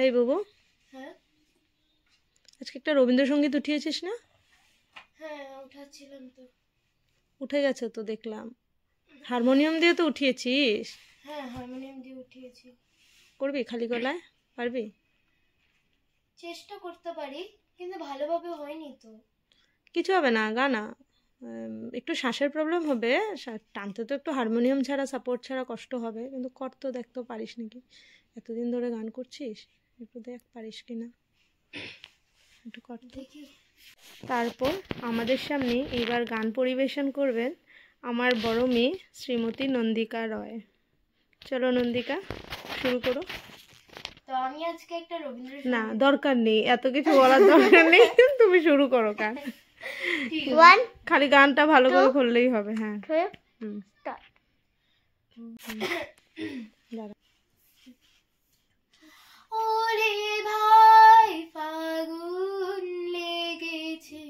এই বাবু, হ্যাঁ আজকে একটা রবীন্দ্রসঙ্গীত উঠিয়েছিস না? হ্যাঁ উঠাচ্ছিলাম তো। উঠে গেছে তো দেখলাম। হারমোনিয়াম দিয়ে তো উঠিয়েছিস। হ্যাঁ হারমোনিয়াম দিয়ে উঠিয়েছি। করবি খালি গলায়? পারবি? চেষ্টা করতে পারি, কিন্তু ভালোভাবে হয়নি তো। কিছু হবে না, গানা। একটু শ্বাসের প্রবলেম হবে, টানতে তো একটু হারমোনিয়াম ছাড়া, সাপোর্ট ছাড়া কষ্ট হবে, কিন্তু কর তো, দেখ তো পারিস নাকি। এতদিন ধরে গান করছিস, একটু দেখ পারিস কিনা, একটু কর তো। দেখি। তারপর আমাদের সামনে এইবার গান পরিবেশন করবেন আমার বড় মেয়ে শ্রীমতী নন্দিকা রয়। চলো নন্দিকা, শুরু করো। তো আমি আজকে একটা রবীন্দ্র না, দরকার নেই, এত কিছু বলার দরকার নেই, তুমি শুরু করো গান। খালি গানটা ভালো করে করলেই হবে। হ্যাঁ, ওরে ভাই ফাগুন লেগেছে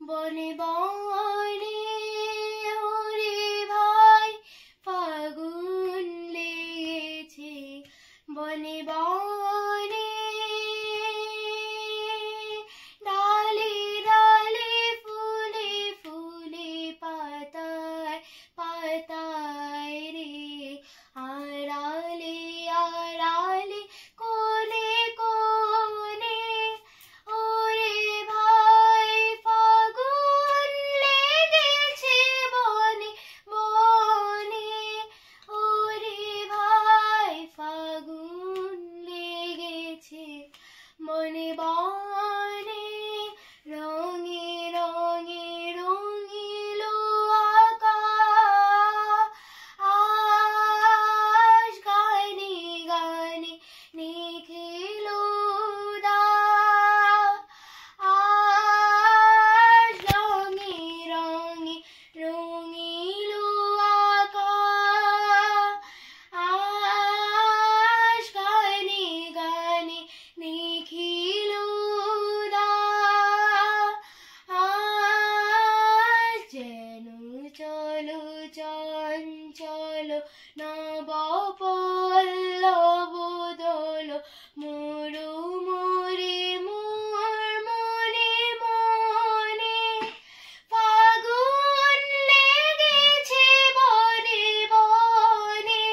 বনে বনে, ওরে ভাই ফাগুন লেগেছে বনে বনে, ডালে ডালে ফুলে ফুলে পাতায় পাতায় রে, আড়ালে আড়ালে কোনে কোনে, ওরে ভাই ফাগুন লেগেছে বনে বনে, ওরে ভাই ফাগুন লেগেছে বনে বনে, রঙে রঙে রঙিল আকাশ, গানে গানে নিখিল আকাশ, রঙে রঙে রঙিল আকাশ, গানে গানে নিখিল আজ যেন চলো চঞ্চল নব পল্লব দোল, মোরো মোরে মোর মনে মনে, ফাগুন লেগেছে বনে বনে,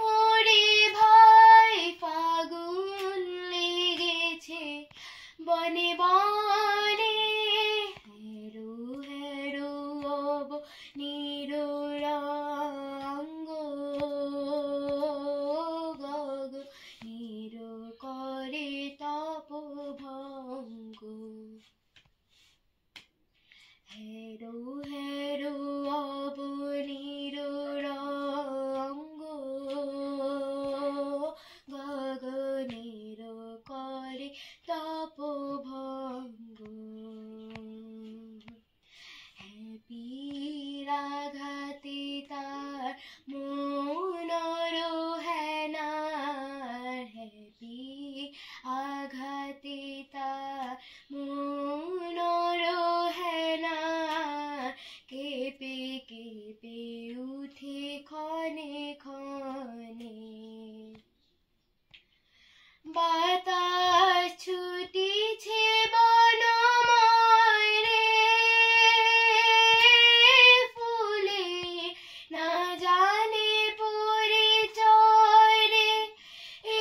ওরে ভাই ফাগুন লেগেছে বনে বনে, হেরো হেরো অব নিরঙ্গ গগ নির করে তপ ভঙ্গ, হেরো হেরো অব নিরঙ্গ গগনের করে তপ ভঙ্গ, হ্যাপির আঘাতে তার মনর হেনার, হ্যাপি আঘাতে তার মনর হেনার, কেঁপে কেঁপে উঠে ক্ষণে ক্ষণে, বাতাস ছুটিছে বনময় রে, ফুলে না জানে পরিচয় রে,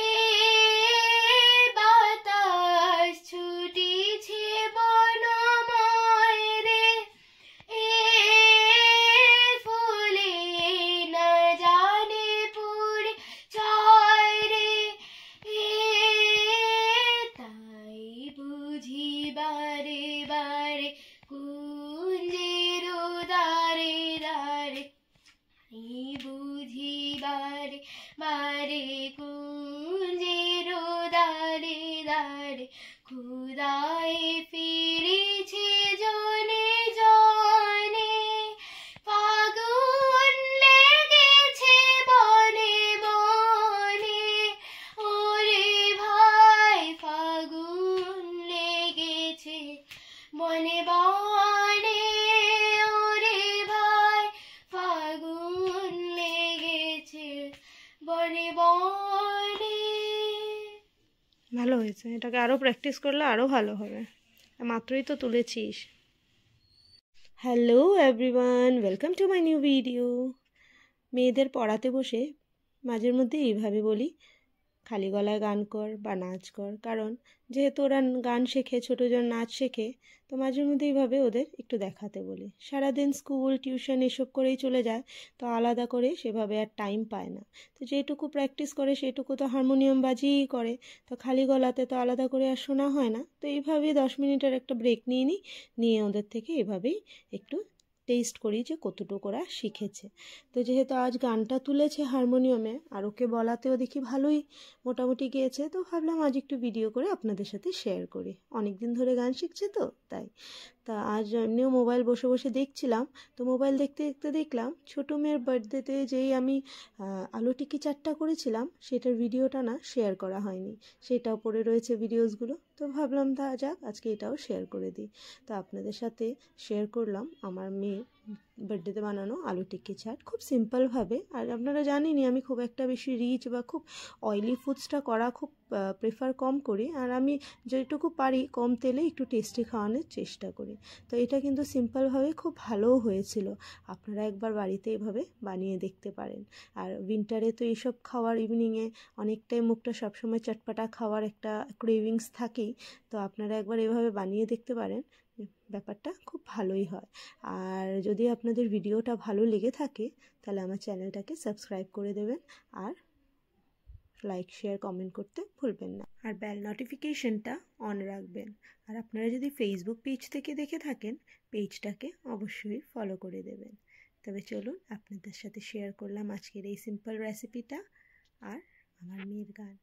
এ বাতাস ছুটিছে বনময় রে, এ ফুলে না জানে পরিচয় রে, এ তাই বুঝি বারে বারে কুঞ্জের দ্বারে দ্বারে, এই বুঝি বারে বারে কুঞ্জের দ্বারে দ্বারে, খুদায় ফিরেছে জনে জনে, ফাগুন লেগেছে বনে বনে, ওরে ভাই ফাগুন লেগেছে বনে বনে, ওরে ভাই ফাগুন লেগেছে বনে বনে। ভালো হয়েছে, এটাকে আরও প্র্যাকটিস করলে আরও ভালো হবে। মাত্রই তো তুলেছিস। Hello everyone, welcome to my new video. মেয়েদের পড়াতে বসে মাঝের মধ্যে এইভাবে বলি, খালি গলায় গান কর বা নাচ কর, কারণ যেহেতু ওরা গান শেখে, ছোটো জন নাচ শেখে, তো মাঝে মধ্যে এইভাবে ওদের একটু দেখাতে বলি। সারাদিন স্কুল টিউশন এসব করেই চলে যায়, তো আলাদা করে সেভাবে আর টাইম পায় না। তো যেটুকু প্র্যাকটিস করে সেটুকু তো হারমোনিয়াম বাজিয়েই করে, তো খালি গলাতে তো আলাদা করে আর শোনা হয় না। তো এইভাবেই 10 মিনিটের একটা ব্রেক নিয়ে ওদের থেকে এভাবেই একটু টেস্ট করি যে কতটুকু ওরা শিখেছে। তো যেহেতু আজ গানটা তুলেছে হারমোনিয়ামে, আর ওকে বলাতেও দেখি ভালোই মোটামুটি গিয়েছে, তো ভাবলাম আজ একটু ভিডিও করে আপনাদের সাথে শেয়ার করি। অনেক দিন ধরে গান শিখছে তো তাই। তা আজ এমনিও মোবাইল বসে বসে দেখছিলাম, তো মোবাইল দেখতে দেখতে দেখলাম ছোটো মেয়ের বার্থডেতে যেই আমি আলু টিকি চাটটা করেছিলাম, সেটার ভিডিওটা না শেয়ার করা হয়নি, সেটাও পড়ে রয়েছে ভিডিওসগুলো। তো ভাবলাম তা যাক আজকে এটাও শেয়ার করে দিই। তো আপনাদের সাথে শেয়ার করলাম আমার মেয়ের বার্থডেতে বানানো আলু টিক্কি চাট, খুব সিম্পলভাবে। আর আপনারা জানেনই আমি খুব একটা বেশি রিচ বা খুব অয়েলি ফুডসটা করা খুব প্রেফার কম করি, আর আমি যেটুকু পারি কম তেলে একটু টেস্টি খাওয়ানোর চেষ্টা করি। তো এটা কিন্তু সিম্পলভাবে খুব ভালোও হয়েছিল। আপনারা একবার বাড়িতে এভাবে বানিয়ে দেখতে পারেন। আর উইন্টারে তো এইসব খাওয়ার ইভিনিংয়ে অনেকটাই মুখটা সবসময় চটপাটা খাওয়ার একটা ক্রেভিংস থাকেই, তো আপনারা একবার এভাবে বানিয়ে দেখতে পারেন, ব্যাপারটা খুব ভালোই হয়। আর যদি আপনাদের ভিডিওটা ভালো লেগে থাকে তাহলে আমার চ্যানেলটাকে সাবস্ক্রাইব করে দেবেন, আর লাইক শেয়ার কমেন্ট করতে ভুলবেন না, আর বেল নোটিফিকেশনটা অন রাখবেন। আর আপনারা যদি ফেসবুক পেজ থেকে দেখে থাকেন, পেজটাকে অবশ্যই ফলো করে দেবেন। তবে চলুন আপনাদের সাথে শেয়ার করলাম আজকের এই সিম্পল রেসিপিটা আর আমার মেয়ের গান।